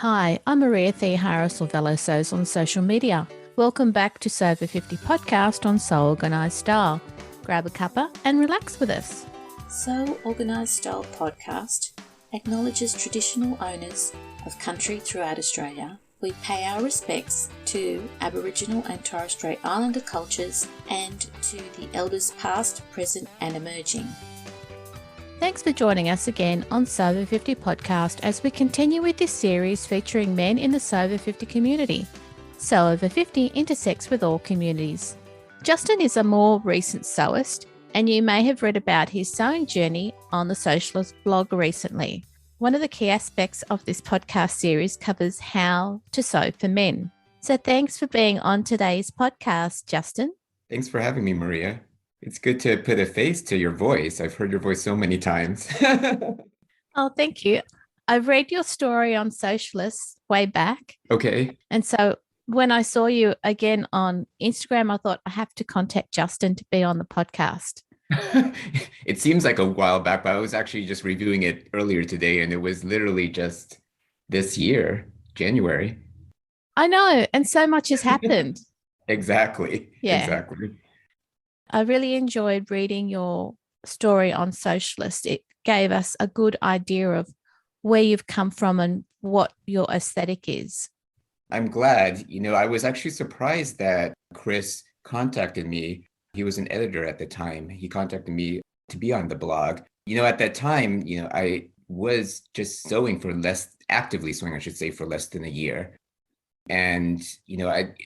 Hi, I'm Maria Thea Harris or Velosos on social media. Welcome back to Sew Over 50 podcast on Sew Organised Style. Grab a cuppa and relax with us. Sew Organised Style podcast acknowledges traditional owners of country throughout Australia. We pay our respects to Aboriginal and Torres Strait Islander cultures and to the elders past, present and emerging. Thanks for joining us again on Sew Over 50 podcast as we continue with this series featuring men in the Sew Over 50 community. Sew Over 50 intersects with all communities. Justin is a more recent sewist, and you may have read about his sewing journey on the Socialist blog recently. One of the key aspects of this podcast series covers how to sew for men. So thanks for being on today's podcast, Justin. Thanks for having me, Maria. It's good to put a face to your voice. I've heard your voice so many times. Oh, thank you. I've read your story on Socialists way back. Okay. And so when I saw you again on Instagram, I thought I have to contact Justin to be on the podcast. It seems like a while back, but I was actually just reviewing it earlier today, and it was literally just this year, January. I know. And so much has happened. Exactly. Yeah. Exactly. I really enjoyed reading your story on Socialist. It gave us a good idea of where you've come from and what your aesthetic is. I'm glad. I was actually surprised that Chris contacted me. He was an editor at the time. He contacted me to be on the blog. At that time, I was just actively sewing, I should say, for less than a year. And,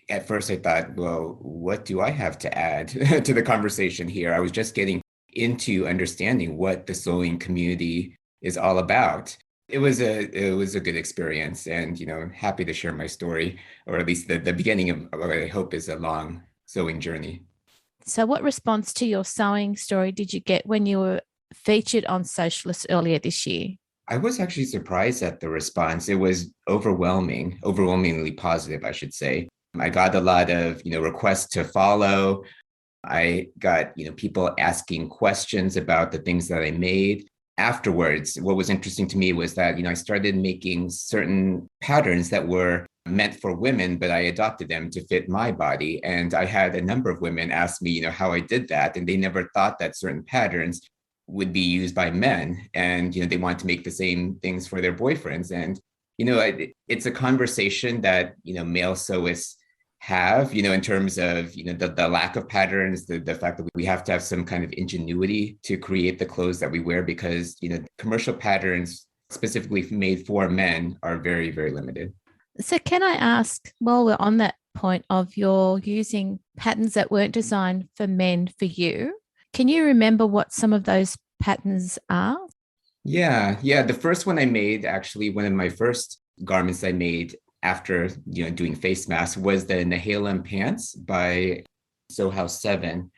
at first I thought, well, what do I have to add to the conversation here? I was just getting into understanding what the sewing community is all about. It was a good experience, and, happy to share my story, or at least the beginning of what I hope is a long sewing journey. So what response to your sewing story did you get when you were featured on Socialist earlier this year? I was actually surprised at the response. It was overwhelmingly positive, I should say. I got a lot of, requests to follow. I got, people asking questions about the things that I made. Afterwards, what was interesting to me was that, I started making certain patterns that were meant for women, but I adopted them to fit my body. And I had a number of women ask me, how I did that. And they never thought that certain patterns would be used by men, and they want to make the same things for their boyfriends. And it's a conversation that male sewists have, in terms of the lack of patterns, the fact that we have to have some kind of ingenuity to create the clothes that we wear, because commercial patterns specifically made for men are very, very limited. So can I ask, while we're on that point of you're using patterns that weren't designed for men for you, can you remember what some of those patterns are? Yeah. The first one I made, actually, one of my first garments I made after doing face masks, was the Nehalem pants by Sew House 7.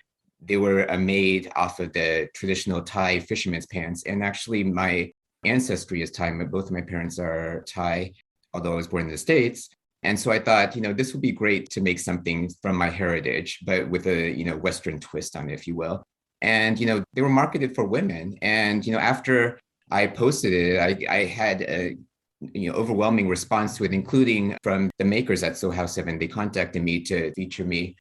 They were made off of the traditional Thai fisherman's pants. And actually, my ancestry is Thai. Both of my parents are Thai, although I was born in the States. And so I thought, this would be great to make something from my heritage, but with a Western twist on it, if you will. And, they were marketed for women. And, after I posted it, I had a overwhelming response to it, including from the makers at Sew House 7. They contacted me to feature me,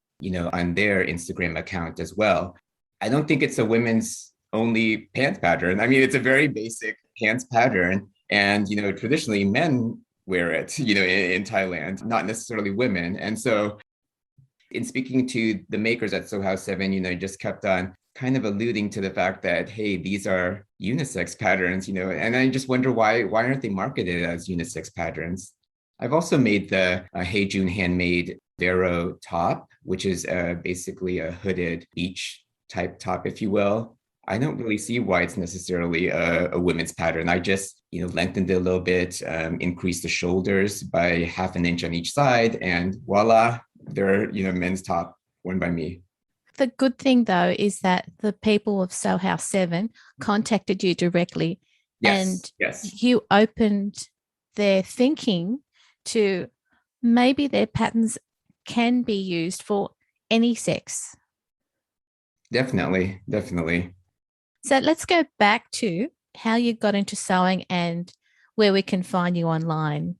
on their Instagram account as well. I don't think it's a women's only pants pattern. I mean, it's a very basic pants pattern. And, traditionally men wear it, in Thailand, not necessarily women. And so in speaking to the makers at Sew House 7, I just kept on kind of alluding to the fact that, hey, these are unisex patterns, and I just wonder why aren't they marketed as unisex patterns? I've also made the Hey June handmade Vero top, which is basically a hooded beach type top, if you will. I don't really see why it's necessarily a women's pattern. I just, lengthened it a little bit, increased the shoulders by 1/2 inch on each side, and voila, they're, men's top worn by me. The good thing, though, is that the people of Sew House 7 contacted you directly. Yes, and you opened their thinking to maybe their patterns can be used for any sex. Definitely. So let's go back to how you got into sewing and where we can find you online.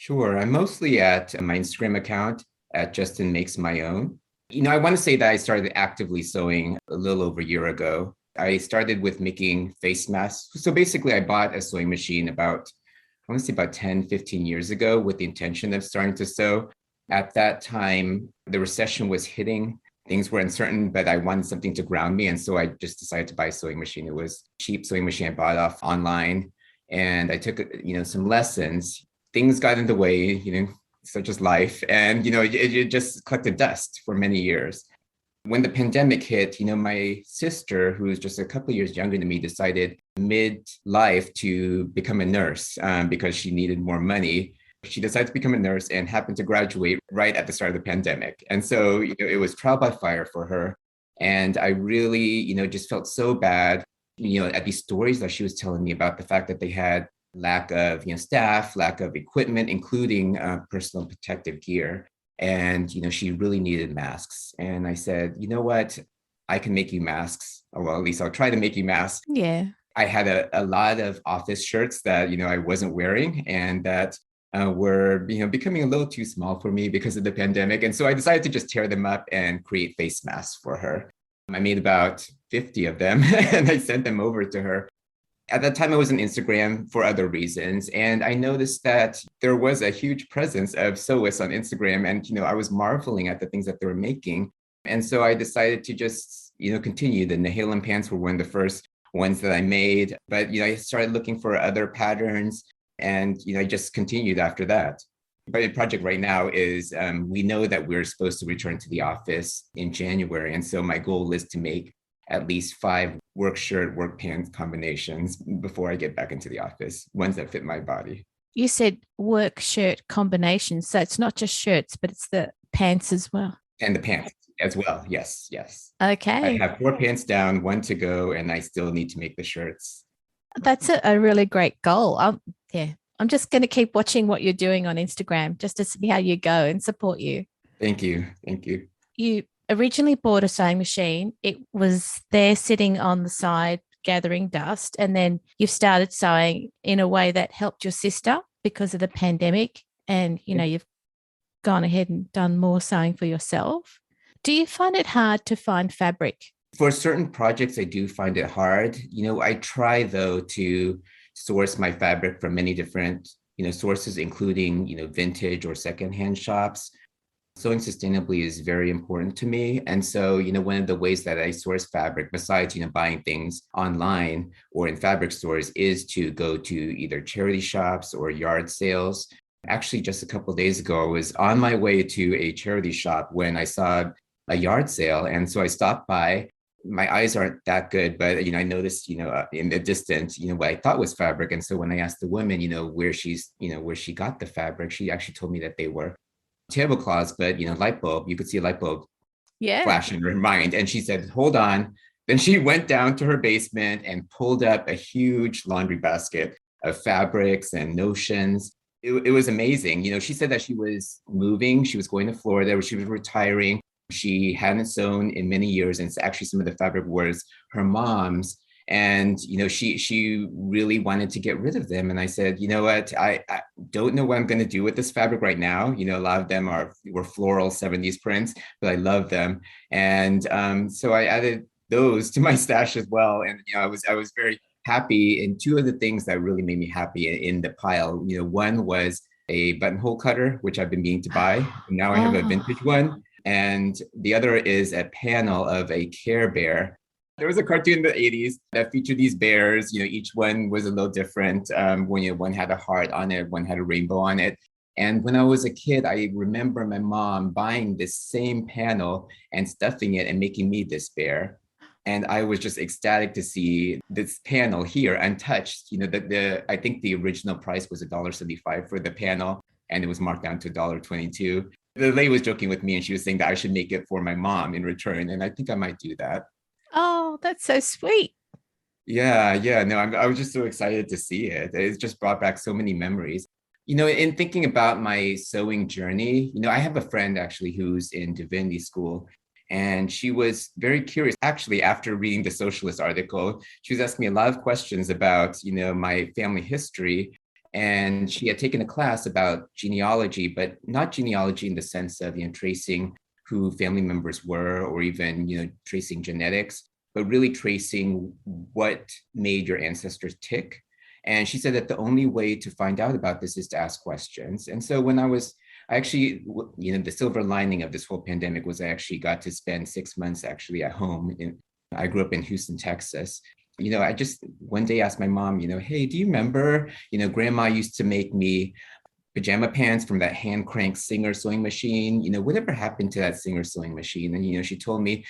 Sure. I'm mostly at my Instagram account at Justinmakesmyown. I want to say that I started actively sewing a little over a year ago. I started with making face masks. So basically, I bought a sewing machine I want to say about 10, 15 years ago with the intention of starting to sew. At that time, the recession was hitting. Things were uncertain, but I wanted something to ground me. And so I just decided to buy a sewing machine. It was a cheap sewing machine I bought off online. And I took, some lessons. Things got in the way, such as life. And, it just collected dust for many years. When the pandemic hit, my sister, who's just a couple of years younger than me, decided mid-life to become a nurse because she needed more money. She decided to become a nurse and happened to graduate right at the start of the pandemic. And so, it was trial by fire for her. And I really, just felt so bad, at these stories that she was telling me about the fact that they had lack of, staff, lack of equipment, including personal protective gear. And, she really needed masks. And I said, you know what? I can make you masks. Or well, at least I'll try to make you masks. Yeah. I had a lot of office shirts that, I wasn't wearing and that were, becoming a little too small for me because of the pandemic. And so I decided to just tear them up and create face masks for her. I made about 50 of them and I sent them over to her. At that time, I was on Instagram for other reasons. And I noticed that there was a huge presence of sewists on Instagram. And, I was marveling at the things that they were making. And so I decided to just, continue. The Nahalan pants were one of the first ones that I made. But, I started looking for other patterns and, I just continued after that. But the project right now is we know that we're supposed to return to the office in January. And so my goal is to make at least 5 work shirt, work pants combinations before I get back into the office, ones that fit my body. You said work shirt combinations. So it's not just shirts, but it's the pants as well. And the pants as well. Yes, yes. Okay. I have 4 pants down, 1 to go, and I still need to make the shirts. That's a really great goal. I'm just going to keep watching what you're doing on Instagram just to see how you go and support you. Thank you. Thank you. You originally bought a sewing machine. It was there sitting on the side gathering dust. And then you've started sewing in a way that helped your sister because of the pandemic. And, you've gone ahead and done more sewing for yourself. Do you find it hard to find fabric? For certain projects, I do find it hard. I try, though, to source my fabric from many different, sources, including, vintage or secondhand shops. Sewing sustainably is very important to me. And so, one of the ways that I source fabric, besides, buying things online or in fabric stores, is to go to either charity shops or yard sales. Actually, just a couple of days ago, I was on my way to a charity shop when I saw a yard sale. And so I stopped by. My eyes aren't that good, but, I noticed, in the distance, what I thought was fabric. And so when I asked the woman, where she got the fabric, she actually told me that they were tablecloths, but, light bulb, you could see a light bulb flash in her mind. And she said, hold on. Then she went down to her basement and pulled up a huge laundry basket of fabrics and notions. It was amazing. She said that she was moving. She was going to Florida where she was retiring. She hadn't sewn in many years. And it's actually some of the fabric was her mom's. And, she really wanted to get rid of them. And I said, you know what, I don't know what I'm going to do with this fabric right now. A lot of them were floral 70s prints, but I love them. And so I added those to my stash as well. And, I was very happy. And 2 of the things that really made me happy in the pile, one was a buttonhole cutter, which I've been meaning to buy. And now I have a vintage one. And the other is a panel of a Care Bear. There was a cartoon in the 80s that featured these bears. Each one was a little different. One had a heart on it, one had a rainbow on it. And when I was a kid, I remember my mom buying this same panel and stuffing it and making me this bear. And I was just ecstatic to see this panel here untouched. I think the original price was $1.75 for the panel, and it was marked down to $1.22. The lady was joking with me, and she was saying that I should make it for my mom in return. And I think I might do that. Oh, that's so sweet. Yeah. No, I was just so excited to see it. It just brought back so many memories. In thinking about my sewing journey, I have a friend actually who's in divinity school, and she was very curious. Actually, after reading the Socialist article, she was asking me a lot of questions about, my family history. And she had taken a class about genealogy, but not genealogy in the sense of, tracing who family members were, or even, tracing genetics, but really tracing what made your ancestors tick. And she said that the only way to find out about this is to ask questions. And so when I actually, the silver lining of this whole pandemic was I actually got to spend 6 months actually at home. I grew up in Houston, Texas. I just one day asked my mom, hey, do you remember, grandma used to make me pajama pants from that hand crank Singer sewing machine? Whatever happened to that Singer sewing machine? And, she told me,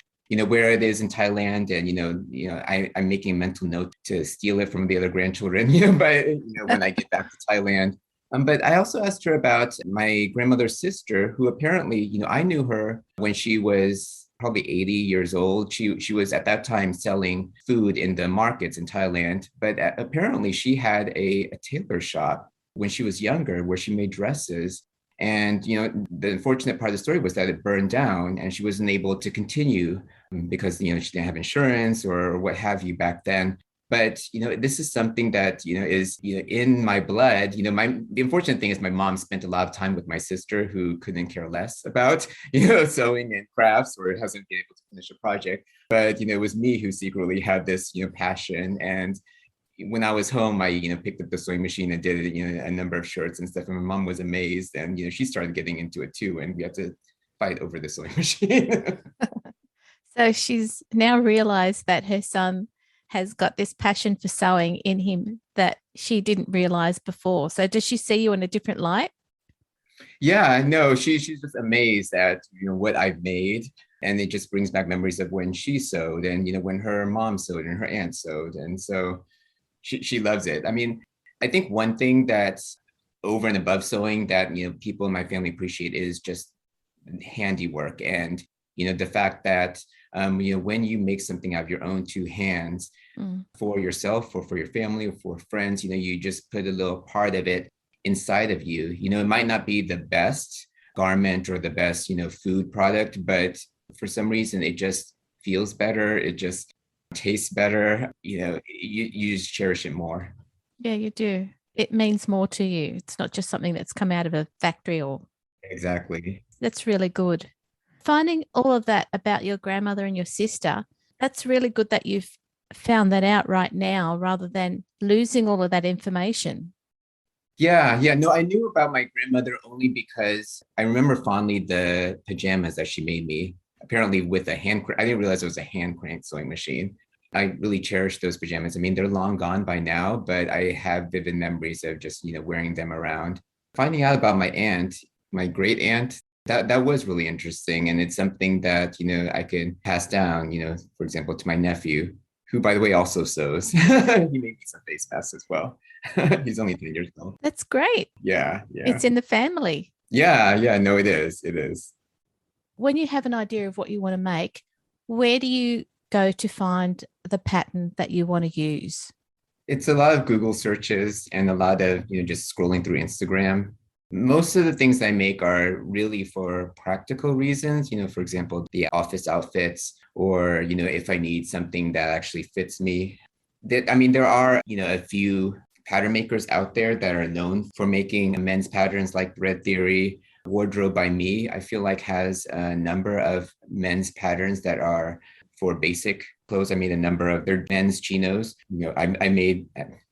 where it is in Thailand. And, I'm making a mental note to steal it from the other grandchildren, but, when I get back to Thailand. But I also asked her about my grandmother's sister, who apparently, I knew her when she was probably 80 years old. She was at that time selling food in the markets in Thailand, but apparently she had a tailor shop when she was younger where she made dresses. And, the unfortunate part of the story was that it burned down and she wasn't able to continue because, she didn't have insurance or what have you back then. But, this is something that, is, in my blood. The unfortunate thing is my mom spent a lot of time with my sister who couldn't care less about, sewing and crafts, or hasn't been able to finish a project. But, it was me who secretly had this, passion. And when I was home, I, picked up the sewing machine and did, a number of shirts and stuff. And my mom was amazed. And, she started getting into it too. And we had to fight over the sewing machine. So she's now realized that her son has got this passion for sewing in him that she didn't realize before. So does she see you in a different light? Yeah, no, she's just amazed at, what I've made. And it just brings back memories of when she sewed and, when her mom sewed and her aunt sewed. And so she loves it. I mean, I think one thing that's over and above sewing that, people in my family appreciate is just handiwork. And, the fact that, when you make something out of your own two hands for yourself or for your family or for friends, you just put a little part of it inside of you. It might not be the best garment or the best, food product, but for some reason it just feels better. It just tastes better. You just cherish it more. Yeah, you do. It means more to you. It's not just something that's come out of a factory or. Exactly. That's really good. Finding all of that about your grandmother and your sister, that's really good that you've found that out right now rather than losing all of that information. Yeah. No, I knew about my grandmother only because I remember fondly the pajamas that she made me, apparently with a hand crank. I didn't realize it was a hand crank sewing machine. I really cherish those pajamas. I mean, they're long gone by now, but I have vivid memories of just, wearing them around. Finding out about my aunt, my great aunt, that was really interesting. And it's something that, I could pass down, for example, to my nephew, who, by the way, also sews. He made me some face masks as well. He's only 10 years old. That's great. Yeah. It's in the family. Yeah. No, it is. It is. When you have an idea of what you want to make, where do you go to find the pattern that you want to use? It's a lot of Google searches and a lot of, just scrolling through Instagram. Most of the things I make are really for practical reasons, for example, the office outfits, or, if I need something that actually fits me. There are, a few pattern makers out there that are known for making men's patterns, like Thread Theory. Wardrobe by Me, I feel like, has a number of men's patterns that are for basic clothes. I made a number of their men's chinos. I made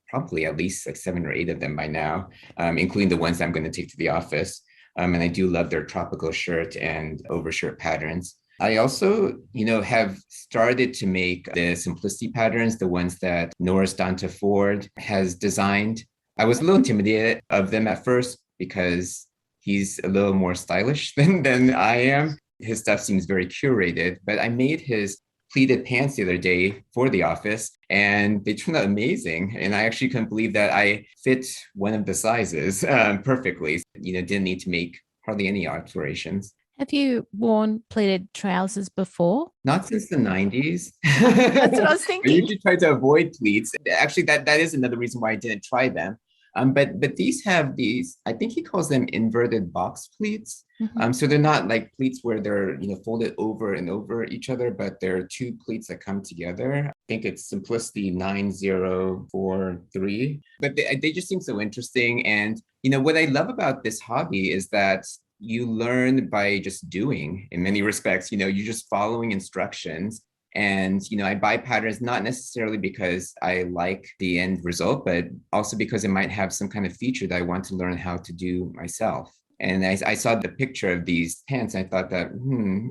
probably at least like 7 or 8 of them by now, including the ones I'm going to take to the office. And I do love their tropical shirt and overshirt patterns. I also, have started to make the simplicity patterns, the ones that Norris Danta Ford has designed. I was a little intimidated of them at first because he's a little more stylish than I am. His stuff seems very curated, but I made his pleated pants the other day for the office and they turned out amazing. And I actually couldn't believe that I fit one of the sizes perfectly. Didn't need to make hardly any alterations. Have you worn pleated trousers before? Not since the 90s. That's what I was I thinking. usually try to avoid pleats. Actually, that is another reason why I didn't try them. But these have these, I think he calls them inverted box pleats. Mhm. So they're not like pleats where they're, folded over and over each other, but they're two pleats that come together. I think it's Simplicity 9043. But they just seem so interesting. And, what I love about this hobby is that you learn by just doing in many respects. You're just following instructions. And, I buy patterns not necessarily because I like the end result, but also because it might have some kind of feature that I want to learn how to do myself. And I saw the picture of these pants. And I thought that,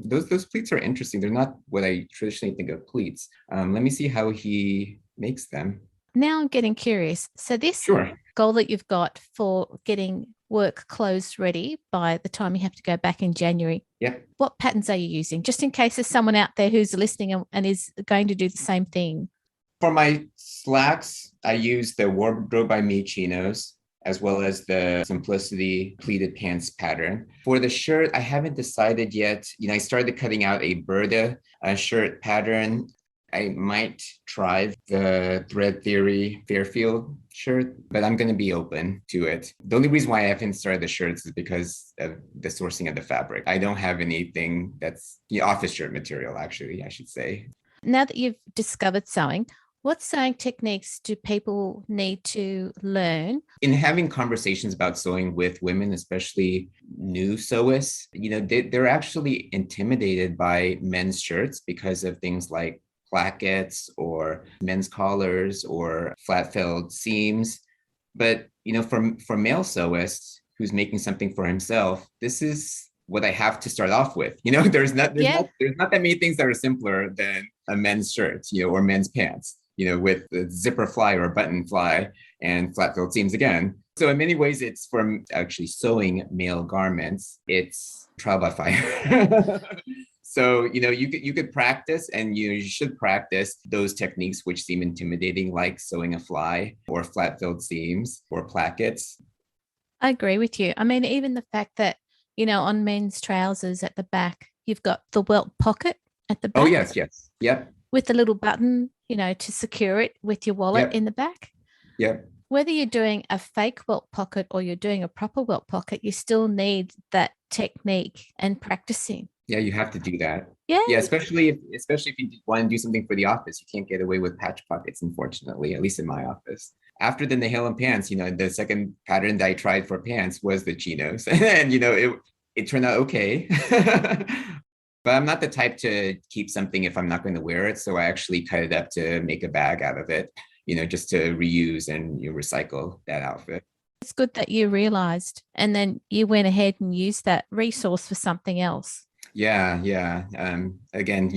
those pleats are interesting. They're not what I traditionally think of pleats. Let me see how he makes them. Now I'm getting curious. So this Sure. goal that you've got for getting work clothes ready by the time you have to go back in January, Yep. what patterns are you using? Just in case there's someone out there who's listening and is going to do the same thing. For my slacks, I use the Wardrobe by Me chinos, as well as the Simplicity pleated pants pattern. For the shirt, I haven't decided yet. I started cutting out a Berta shirt pattern. I might try the Thread Theory Fairfield shirt, but I'm going to be open to it. The only reason why I haven't started the shirts is because of the sourcing of the fabric. I don't have anything that's office shirt material, actually, I should say. Now that you've discovered sewing, what sewing techniques do people need to learn? In having conversations about sewing with women, especially new sewists, they're actually intimidated by men's shirts because of things like plackets or men's collars or flat-filled seams. But for male sewists who's making something for himself, this is what I have to start off with. There's not that many things that are simpler than a men's shirt, or men's pants, with the zipper fly or button fly and flat-filled seams again. So in many ways, it's from actually sewing male garments. It's trial by fire. So, you could practice, and you should practice those techniques which seem intimidating, like sewing a fly or flat-filled seams or plackets. I agree with you. I mean, even the fact that, on men's trousers at the back, you've got the welt pocket at the back. Oh, yes. Yep. With the little button, to secure it with your wallet in the back. Yep. Whether you're doing a fake welt pocket or you're doing a proper welt pocket, you still need that technique and practicing. Yeah, you have to do that. Yeah. Yeah, especially if you want to do something for the office. You can't get away with patch pockets, unfortunately, at least in my office. After the Nahalem pants, the second pattern that I tried for pants was the chinos. And, it turned out okay. But I'm not the type to keep something if I'm not going to wear it. So I actually cut it up to make a bag out of it, just to reuse and recycle that outfit. It's good that you realized and then you went ahead and used that resource for something else. Yeah. Again,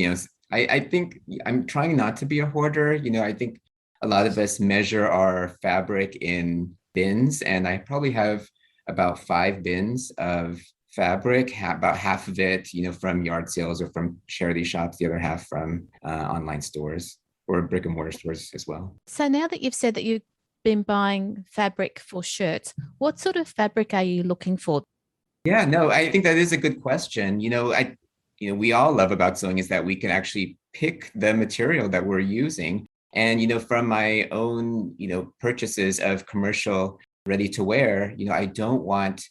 I think I'm trying not to be a hoarder. I think a lot of us measure our fabric in bins, and I probably have about 5 bins of fabric, about half of it, from yard sales or from charity shops, the other half from online stores or brick and mortar stores as well. So now that you've said that you've been buying fabric for shirts, what sort of fabric are you looking for? Yeah, no, I think that is a good question. We all love about sewing is that we can actually pick the material that we're using. And, from my own, purchases of commercial ready to wear, I don't want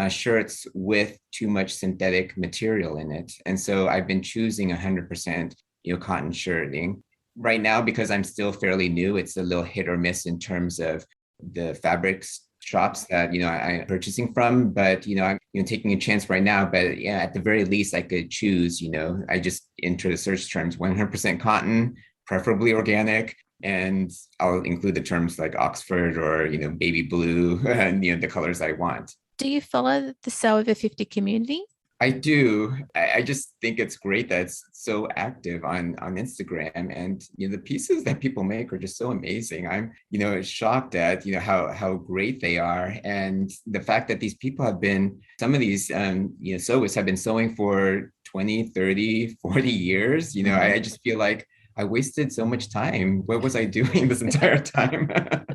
shirts with too much synthetic material in it. And so I've been choosing 100%, cotton shirting. Right now, because I'm still fairly new, it's a little hit or miss in terms of the fabrics shops that I'm purchasing from, but I'm taking a chance right now. But yeah, at the very least, I could choose. I just enter the search terms 100% cotton, preferably organic, and I'll include the terms like Oxford or baby blue and the colors I want. Do you follow the Sew Over 50 community? I do. I just think it's great that it's so active on Instagram, and the pieces that people make are just so amazing. I'm shocked at how great they are, and the fact that these people have been, some of these sewists have been sewing for 20, 30, 40 years. I just feel like I wasted so much time. What was I doing this entire time? But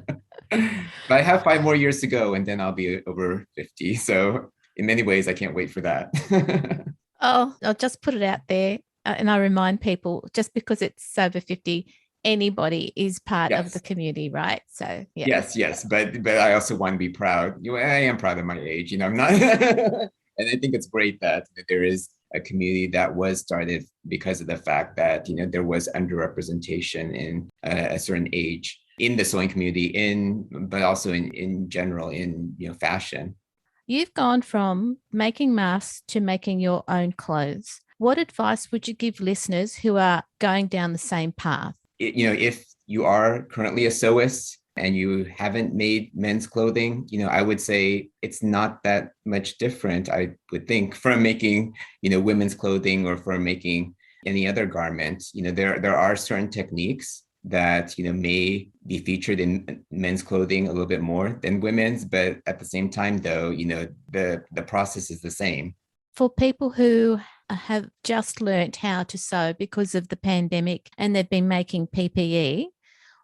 I have 5 more years to go, and then I'll be over 50. So in many ways, I can't wait for that. Oh, I'll just put it out there and I remind people, just because it's over 50, anybody is part of Yes. the community, right? So yeah. Yes. But I also want to be proud. I am proud of my age. I'm not. And I think it's great that there is a community that was started because of the fact that there was underrepresentation in a certain age in the sewing community, but also in general in fashion. You've gone from making masks to making your own clothes. What advice would you give listeners who are going down the same path? If you are currently a sewist and you haven't made men's clothing, I would say it's not that much different, I would think, from making, women's clothing or from making any other garment. There are certain techniques that, may be featured in men's clothing a little bit more than women's, but at the same time, though, the process is the same. For people who have just learnt how to sew because of the pandemic and they've been making PPE,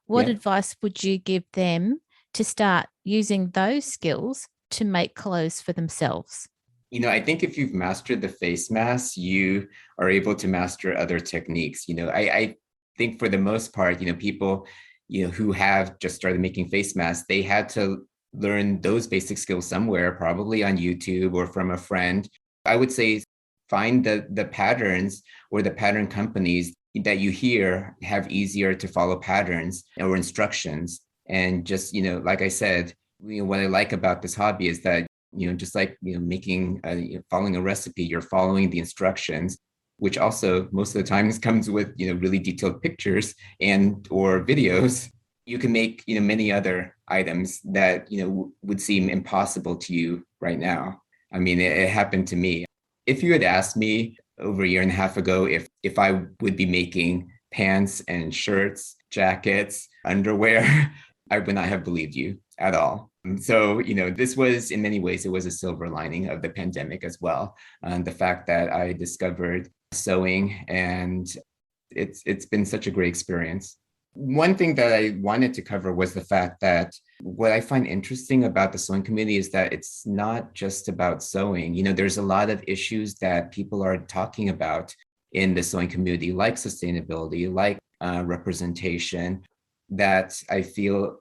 what advice would you give them to start using those skills to make clothes for themselves? I think if you've mastered the face mask, you are able to master other techniques. I think for the most part, people, who have just started making face masks, they had to learn those basic skills somewhere, probably on YouTube or from a friend. I would say find the patterns or the pattern companies that you hear have easier to follow patterns or instructions. And just, like I said, what I like about this hobby is that, just like, making, following a recipe, you're following the instructions, which also most of the times comes with, really detailed pictures or videos. You can make, many other items that, would seem impossible to you right now. I mean, it happened to me. If you had asked me over a year and a half ago if I would be making pants and shirts, jackets, underwear, I would not have believed you at all. So, this was, in many ways, it was a silver lining of the pandemic as well. The fact that I discovered sewing, and it's been such a great experience. One thing that I wanted to cover was the fact that what I find interesting about the sewing community is that it's not just about sewing. There's a lot of issues that people are talking about in the sewing community, like sustainability, like representation, that I feel,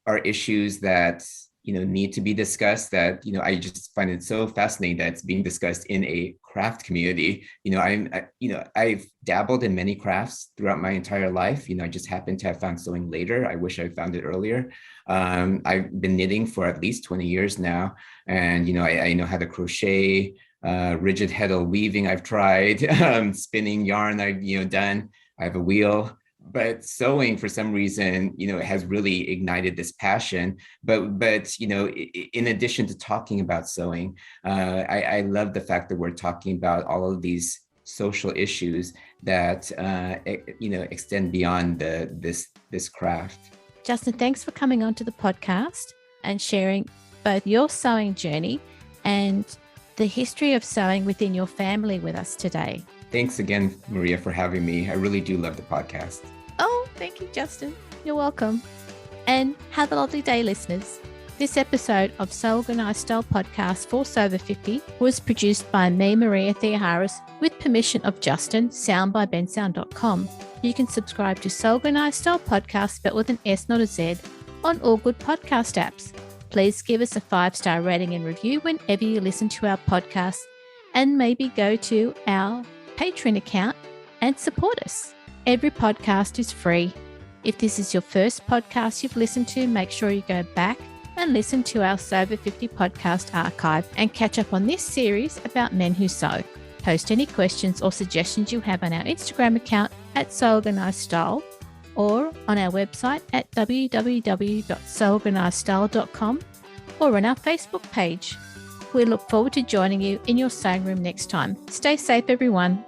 are issues that, need to be discussed, that, I just find it so fascinating that it's being discussed in a craft community. I've dabbled in many crafts throughout my entire life. I just happened to have found sewing later. I wish I found it earlier. I've been knitting for at least 20 years now. And, I know how to crochet, rigid heddle weaving I've tried, spinning yarn I've, done. I have a wheel. But sewing, for some reason, it has really ignited this passion. But in addition to talking about sewing, I love the fact that we're talking about all of these social issues that extend beyond this craft. Justin, thanks for coming onto the podcast and sharing both your sewing journey and the history of sewing within your family with us today. Thanks again, Maria, for having me. I really do love the podcast. Oh, thank you, Justin. You're welcome. And have a lovely day, listeners. This episode of Sew Organised Style Podcast for Sew Over 50 was produced by me, Maria Theoharis, with permission of Justin, soundbybensound.com. You can subscribe to Sew Organised Style Podcast, spelled with an S, not a Z, on all good podcast apps. Please give us a 5-star rating and review whenever you listen to our podcast, and maybe go to our Patreon account and support us. Every podcast is free. If this is your first podcast you've listened to, make sure you go back and listen to our Sew Over 50 podcast archive and catch up on this series about men who sew. Post any questions or suggestions you have on our Instagram account at SewOrganisedStyle or on our website at www.seworganisedstyle.com or on our Facebook page. We look forward to joining you in your sewing room next time. Stay safe, everyone.